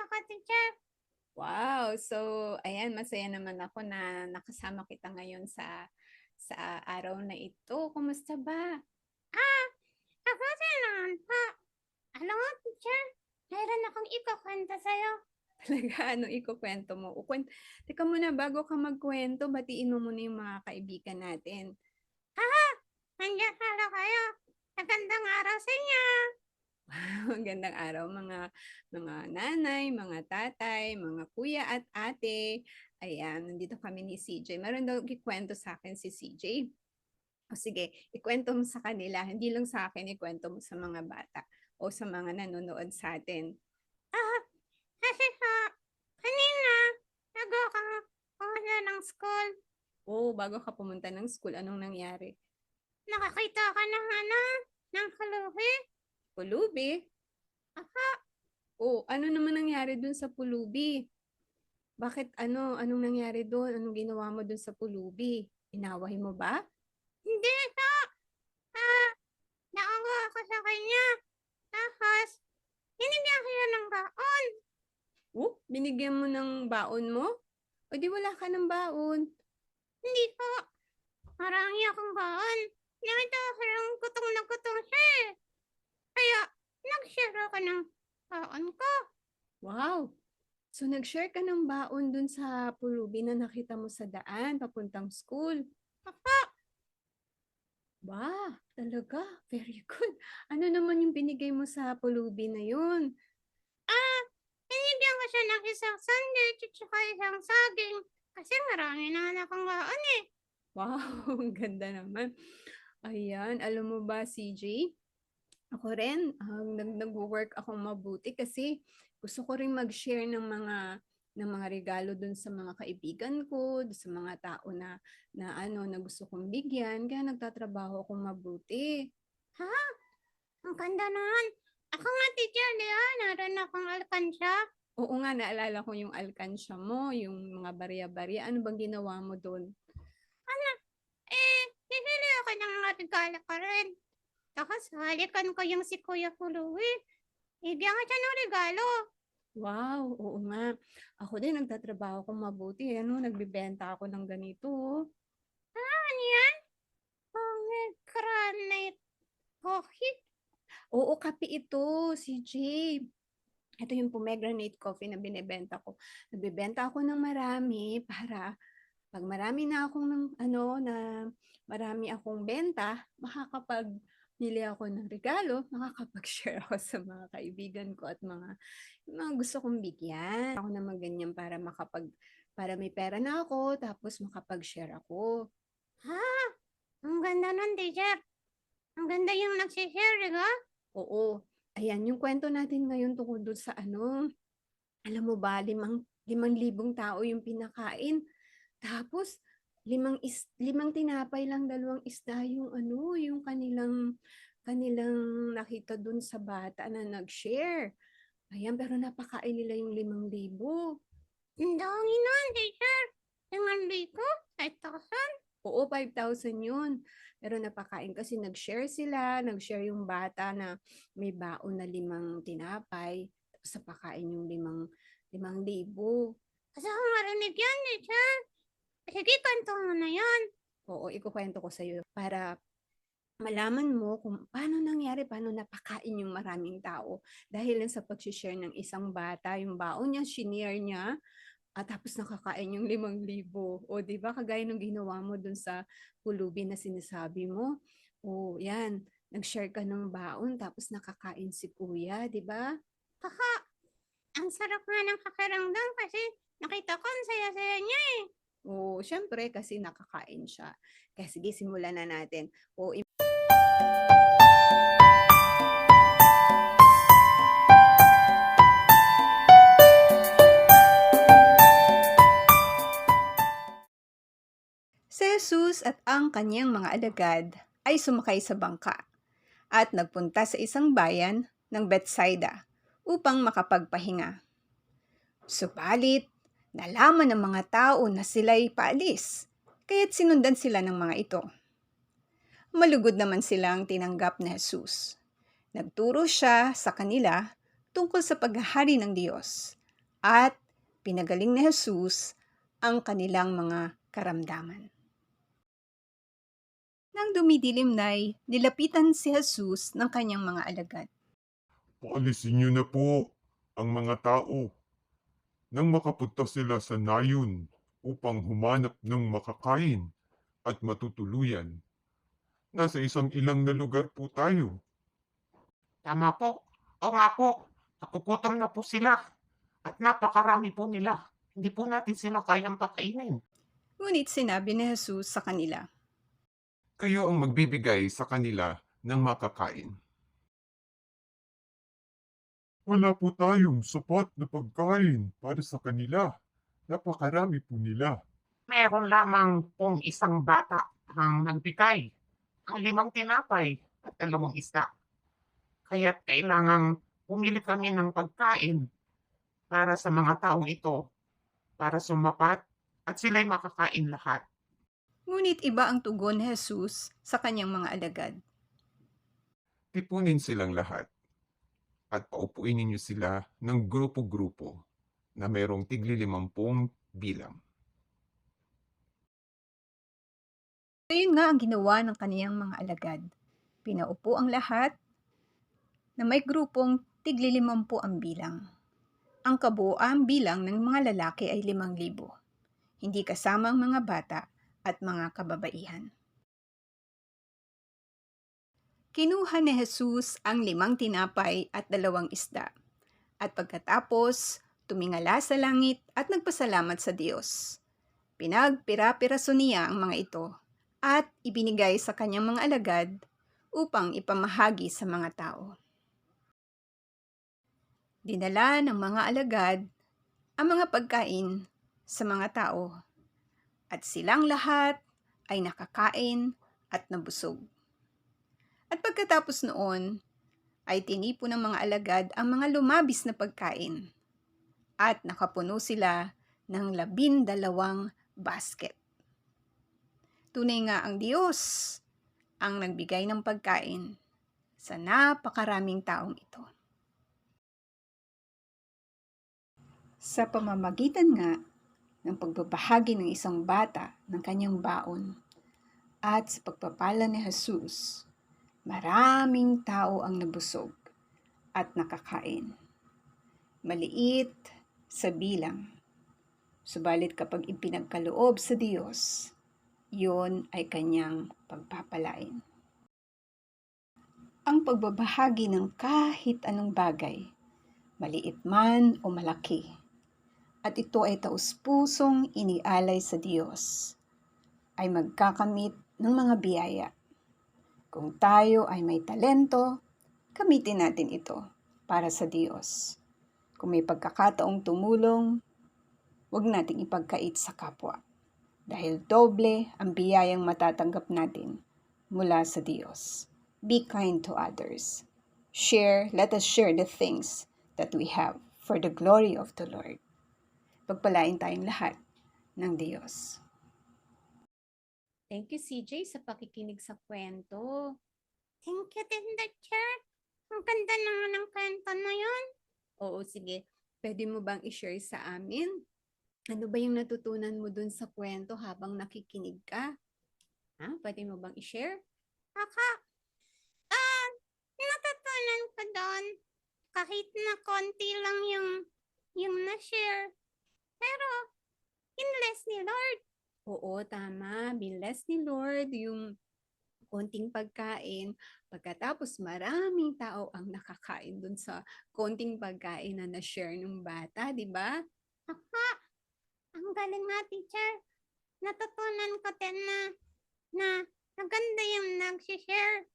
ako, teacher. Wow! So, ayan, masaya naman ako na nakasama kita ngayon sa araw na ito. Kumusta ba? Ah, Mabuti naman po. Alam mo, teacher, mayroon akong ikukwento sa'yo. Talaga, anong ikukwento mo? Teka muna, bago ka magkwento, batiin mo muna yung mga kaibigan natin. Nandiyan pala kayo. Magandang araw sa inyo. Magandang araw mga nanay, mga tatay, mga kuya at ate. Ayan, nandito kami ni CJ. Meron daw ikwento sa akin si CJ. O sige, ikwento mo sa kanila. Hindi lang sa akin, ikwento mo sa mga bata o sa mga nanonood sa atin. Ah, Kasi po, kanina, bago ako pumunta ng school, Oo, bago ka pumunta ng school, anong nangyari? nakakita ka ng ng kaluhi. Pulubi? Ako, Oo, ano naman nangyari dun sa pulubi? Bakit anong nangyari dun? Anong ginawa mo dun sa pulubi? Inaway mo ba? hindi po. Ah, Naubo ako sa kanya. Tapos, hinigyan ko yun ng baon. Oh, binigyan mo ng baon mo? O di wala ka ng baon. Hindi po. Marami akong baon. Nakita ko silang gutom na gutom siya eh. Kaya, nag-share ako ng baon ko. Wow! So nag-share ka ng baon dun sa pulubi na nakita mo sa daan papuntang school. Opo, Wow, talaga, very good. Ano naman yung binigay mo sa pulubi na yun? ah, hinigyan ko siya ng isang sandwich at saka isang saging. Kasi marami na akong baon eh. Wow, ang ganda naman. Ayan, alam mo ba, CJ? Ako rin, nag-work akong mabuti kasi gusto ko rin mag-share ng mga regalo dun sa mga kaibigan ko, dun sa mga tao na gusto kong bigyan, kaya nagtatrabaho akong mabuti. Ha? Ang ganda naman. Ako nga teacher, di ba? Naroon akong alkansya. Oo nga, naalala ko yung alkansya mo, yung mga barya-barya. Ano bang ginawa mo dun? Ano? Bibili ako ng mga regalo ko rin. Tapos halikan ko yung si Kuya Puluwi. Bibigyan ko siya ng regalo. Wow, oo nga. Ako din, nagtatrabaho akong mabuti. Nagbibenta ako ng ganito. Oh. Ano yan? Pomegranate coffee? Oo, kape ito, CJ. Ito yung pomegranate coffee na binebenta ko. Nagbebenta ako ng marami para pag marami na akong marami akong benta, makakapag-bili ako ng regalo, makakapag-share ako sa mga kaibigan ko at mga gusto kong bigyan. Ako naman ganyan para may pera na ako, tapos makapag-share ako. Ha? Ang ganda nun, teacher. Ang ganda yung nagsishare, di ba? Oo. Ayan, yung kwento natin ngayon tungkol doon sa alam mo ba, limang libong tao yung pinakain. Tapos, limang tinapay lang, dalawang isda yung yung kanilang nakita dun sa bata na nag-share. Ayan, pero napakain nila yung 5,000. Ang dami nun, teacher. 5,000? 5,000? Oo, 5,000 yun. Pero napakain kasi nag-share yung bata na may baon na 5 tinapay. Tapos napakain yung 5,000. Kasi ako marinig yan, teacher. Sige, kanto mo na yan. Oo, ikukwento ko sa'yo para malaman mo kung paano napakain yung maraming tao. Dahil lang sa pag-share ng isang bata, yung baon niya, shinare niya, at tapos nakakain yung 5,000. O, di ba? Kagaya nung ginawa mo dun sa pulubi na sinasabi mo. O, yan. Nag-share ka ng baon, tapos nakakain si kuya, di ba? Kaka, ang sarap nga ng pakiramdam kasi nakita ko ang saya-saya niya eh. O, syempre, kasi nakakain siya. Kaya sige, simulan na natin. O, si Jesus at ang kanyang mga alagad ay sumakay sa bangka at nagpunta sa isang bayan ng Bethsaida upang makapagpahinga. Subalit, nalaman ng mga tao na sila'y paalis, kaya't sinundan sila ng mga ito. Malugod naman silang tinanggap ni Jesus. Nagturo siya sa kanila tungkol sa paghahari ng Diyos at pinagaling ni Jesus ang kanilang mga karamdaman. Nang dumidilim na'y nilapitan si Jesus ng kanyang mga alagad. Paalisin niyo na po ang mga tao nang makapunta sila sa nayon upang humanap ng makakain at matutuluyan. Nasa isang ilang na lugar po tayo. Tama po. O nga po, nagugutom na po sila. At napakarami po nila. Hindi po natin sila kayang pakainin. Ngunit sinabi ni Jesus sa kanila, Kayo ang magbibigay sa kanila ng makakain. Wala po tayong sapat na pagkain para sa kanila. Napakarami po nila. Meron lamang pong isang bata ang nagbigay. Ang 5 tinapay at 2 isda. Kaya't kailangang pumili kami ng pagkain para sa mga taong ito para sumapat at sila'y makakain lahat. ngunit iba ang tugon ni Jesus sa kanyang mga alagad. Tipunin silang lahat at paupuin ninyo sila ng grupo-grupo na mayroong tigli-50 bilang. Ayun nga ang ginawa ng kaniyang mga alagad. Pinaupo ang lahat na may grupong tigli-50 ang bilang. Ang kabuoang bilang ng mga lalaki ay 5,000, hindi kasama ang mga bata at mga kababaihan. Kinuha ni Jesus ang 5 tinapay at 2 isda, at pagkatapos, tumingala sa langit at nagpasalamat sa Diyos. Pinagpira-piraso niya ang mga ito at ibinigay sa kanyang mga alagad upang ipamahagi sa mga tao. Dinala ng mga alagad ang mga pagkain sa mga tao at silang lahat ay nakakain at nabusog. At pagkatapos noon, ay tinipon ng mga alagad ang mga lumabis na pagkain at nakapuno sila ng 12 basket. Tunay nga ang Diyos ang nagbigay ng pagkain sa napakaraming taong ito. Sa pamamagitan nga ng pagbabahagi ng isang bata ng kanyang baon at sa pagpapala ni Jesus, maraming tao ang nabusog at nakakain. Maliit sa bilang, subalit kapag ipinagkaloob sa Diyos, yun ay kanyang pagpapalain. Ang pagbabahagi ng kahit anong bagay, maliit man o malaki, at ito ay taus-pusong inialay sa Diyos, ay magkakamit ng mga biyaya. Kung tayo ay may talento, gamitin natin ito para sa Diyos. Kung may pagkakataong tumulong, huwag nating ipagkait sa kapwa. Dahil doble ang biyayang matatanggap natin mula sa Diyos. Be kind to others. Let us share the things that we have for the glory of the Lord. Pagpalain tayong lahat ng Diyos. Thank you, CJ, sa pakikinig sa kwento. Thank you din, teacher. Ang ganda naman ng kwento na yun. Oo, sige. Pwede mo bang i-share sa amin? Ano ba yung natutunan mo dun sa kwento habang nakikinig ka? Pwede mo bang i-share? Natutunan ko doon. Kahit na konti lang yung na-share. Pero, inless ni Lord. Oo, tama. Bless ni Lord yung konting pagkain. Pagkatapos maraming tao ang nakakain dun sa konting pagkain na na-share ng bata, di ba? Ang galing nga, teacher. Natutunan ko din na maganda yung nag-share.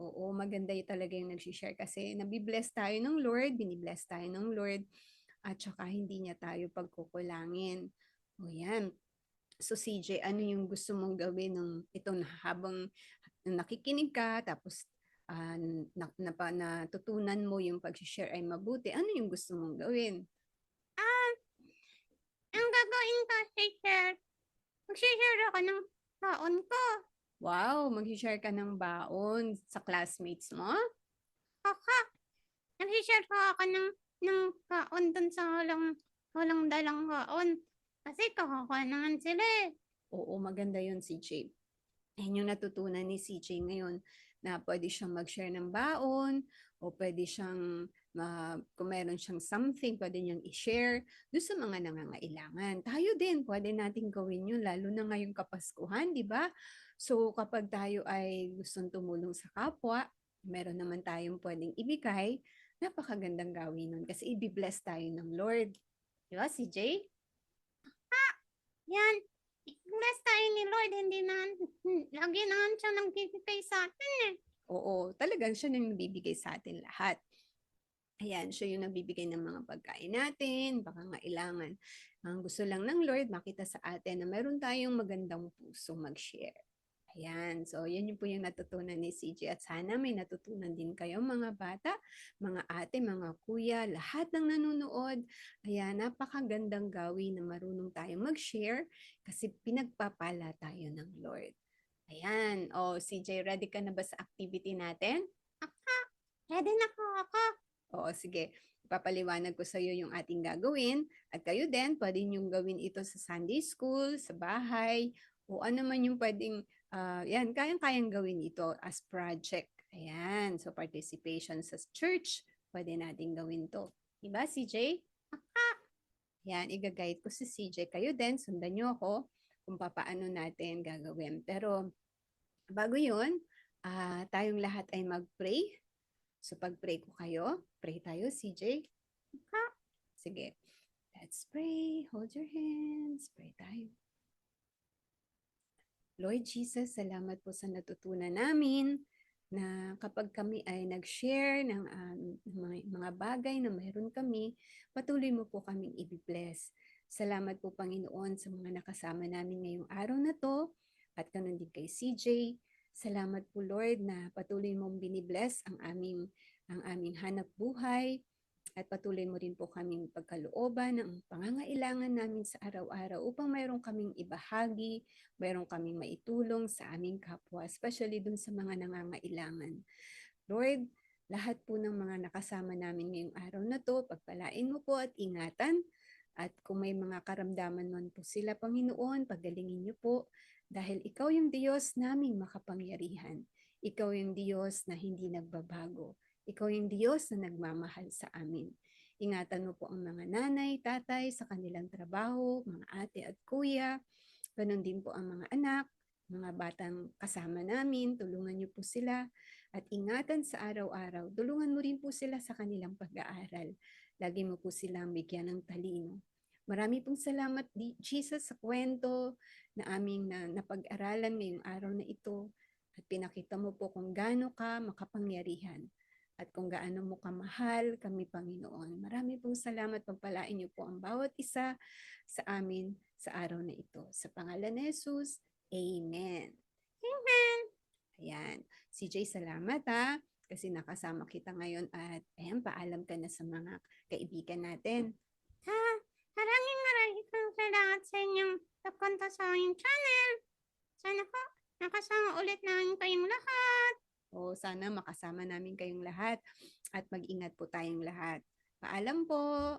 Oo, maganda yung talaga yung nag-share kasi nabibless tayo ng Lord, binibless tayo ng Lord, at saka hindi niya tayo pagkukulangin. O yan. So CJ, ano yung gusto mong gawin ng ito na habang nakikinig ka, tapos natutunan mo yung pag-share ay mabuti, ano yung gusto mong gawin? Ang gagawin ko, teacher, mag-share ako ng baon ko. Wow, mag-share ka ng baon sa classmates mo? Nag-share ko ako ng baon dun sa walang walang dalang baon. Kasi kawawa naman sila eh. Oo, maganda yun, CJ. Yan yung natutunan ni CJ ngayon na pwede siyang mag-share ng baon o pwede siyang, kung meron siyang something, pwede niyang i-share doon sa mga nangangailangan. Tayo din, pwede natin gawin yun, lalo na ngayong Kapaskuhan, di ba? So kapag tayo ay gustong tumulong sa kapwa, meron naman tayong pwedeng ibigay, napakagandang gawin nun kasi i-bless tayo ng Lord. Di ba, CJ? Yan. Bless tayo ni Lord, hindi na, lagi naman siya nagbibigay sa atin eh. Oo, talagang siya na yung nagbibigay sa atin lahat. Ayan, siya yung nagbibigay ng mga pagkain natin, pangangailangan. Ang gusto lang ng Lord, makita sa atin na meron tayong magandang puso mag-share. Ayan, so yan yung po yung natutunan ni CJ at sana may natutunan din kayo mga bata, mga ate, mga kuya, lahat ng nanonood. Ayan, napakagandang gawin na marunong tayo mag-share kasi pinagpapala tayo ng Lord. Ayan, CJ, ready ka na ba sa activity natin? Ready na po ako. Oo, sige. Ipapaliwanag ko sa iyo yung ating gagawin at kayo din, pwede niyong gawin ito sa Sunday school, sa bahay, o ano man yung pwedeng, yan, kayang-kayang gawin ito as project. Ayan, so participation sa church, pwede natin gawin to. Diba, CJ? Yan, i-guide ko si CJ. Kayo din, sundan niyo ako kung paano natin gagawin. Pero bago yun, tayong lahat ay mag-pray. So pag-pray ko kayo, pray tayo, CJ. Sige. Let's pray. Hold your hands. Pray tayo. Lord Jesus, salamat po sa natutunan namin na kapag kami ay nag-share ng mga bagay na mayroon kami, patuloy mo po kaming i-bless. Salamat po, Panginoon, sa mga nakasama namin ngayong araw na to at ganun din kay CJ. Salamat po, Lord, na patuloy mong binibless ang aming hanap buhay at patuloy mo rin po kaming pagkalooban ng pangangailangan namin sa araw-araw upang mayroon kaming ibahagi, mayroon kaming maitulong sa aming kapwa, especially dun sa mga nangangailangan. Lord, lahat po ng mga nakasama namin ngayong araw na to, pagpalain mo po at ingatan. At kung may mga karamdaman man po sila, Panginoon, pagalingin niyo po dahil ikaw yung Diyos naming makapangyarihan. Ikaw yung Diyos na hindi nagbabago. Ikaw yung Diyos na nagmamahal sa amin. Ingatan mo po ang mga nanay, tatay sa kanilang trabaho, mga ate at kuya. Ganon din po ang mga anak, mga batang kasama namin. Tulungan niyo po sila at ingatan sa araw-araw. Tulungan mo rin po sila sa kanilang pag-aaral. Lagi mo po silang bigyan ng talino. Marami pong salamat, Jesus, sa kwento na aming napag-aralan ngayong araw na ito. At pinakita mo po kung gaano ka makapangyarihan at kung gaano mo kamahal kami, Panginoon. Marami pong salamat. Pagpalain niyo po ang bawat isa sa amin sa araw na ito. Sa pangalan ni Jesus, Amen. Amen. Ayan. CJ, salamat ha. Kasi nakasama kita ngayon at ayan, paalam ka na sa mga kaibigan natin. Maraming salamat sa inyong pagpunta sa aming channel. Sana po, nakasama ulit namin kayong lahat. O sana makasama namin kayong lahat at mag-ingat po tayong lahat. Paalam po.